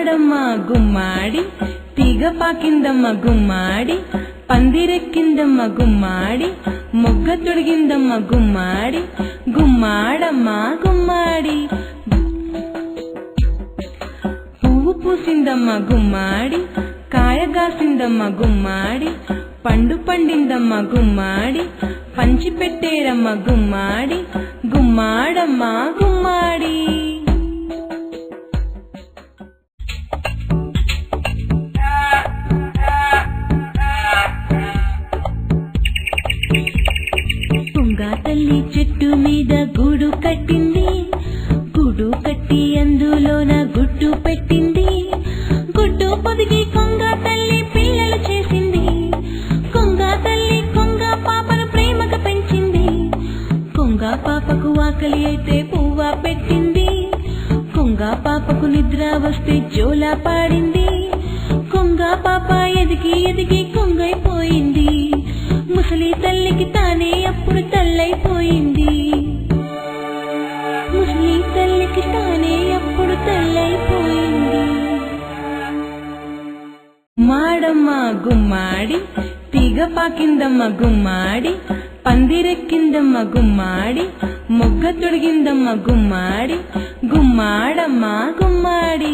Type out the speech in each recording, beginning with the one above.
మాడమ్మ గుమ్మాడి తీగ పాకిందమ్మ గుమ్మాడి పందిరెక్కిందమ్మ గుమ్మాడి మొగ్గ తొడిగిందమ్మ గుమ్మాడి గుమ్మాడమ్మ గుమ్మాడి పువ్వు పూసిందమ్మ గుమ్మాడి కాయగాసిందమ్మ గుమ్మాడి పండు పండిందమ్మ గుమ్మాడి పంచి పెట్టేరమ్మ గుమ్మాడి గుమ్మాడమ్మ గుమ్మాడి తుంగా తల్లి చెట్టు మీద గూడు కట్టింది గూడు కట్టి అందులోన గుడ్డు పెట్టింది గుడ్డు పొదిగి కొంగ తల్లి పిల్లలు చేసింది కొంగ తల్లి కొంగ పాపను ప్రేమగా పెంచింది కొంగ పాపకు ఆకలి అయితే పువ్వ పెట్టింది కొంగ పాపకు నిద్ర వస్తే జోలా పాడింది కొంగ పాప ఎదిగి ఎదిగి కొంగైపోయింది ముసలి తల్లికి తానే అప్పుడు తల్లైపోయింది ముసలి తల్లికి తానే అప్పుడు తల్లైపోయింది మాడమ్మ గుమ్మాడి తీగ పాకిందమ్మ గుమ్మాడి పందిరెక్కిందమ్మ గుమ్మాడి మొగ్గ తొడిగిందమ్మ గుమ్మాడి గుమ్మాడమ్మ గుమ్మాడి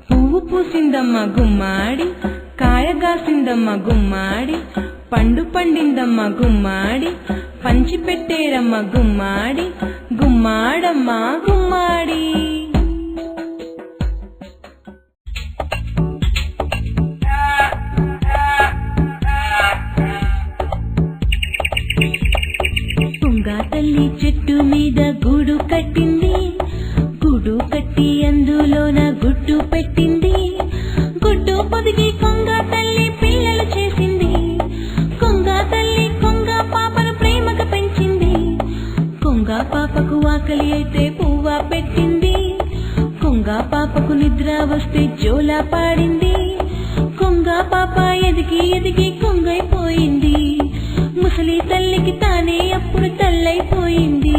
పువ్వు పూసిందమ్మ గుమ్మాడి కాయగాసిందమ్మ గుమ్మాడి పండు పండిందమ్మ గుమ్మాడి పంచి పెట్టేరమ్మ గుమ్మాడి గుమ్మాడమ్మ గుమ్మాడి తుంగా తల్లి చెట్టు మీద గూడు కట్టింది గూడు కట్టి అందులోన గుడ్డు పెట్టింది గుడ్డు పొదిగి కొంగ తల్లి పిల్లలు చేసింది కొంగ తల్లి కొంగ పాపను ప్రేమగా పెంచింది కొంగ పాపకు ఆకలి అయితే పువ్వ పెట్టింది కొంగ పాపకు నిద్ర వస్తే జోలా పాడింది కొంగ పాప ఎదిగి ఎదిగి కొంగైపోయింది ముసలి తల్లికి తానే అప్పుడు తల్లైపోయింది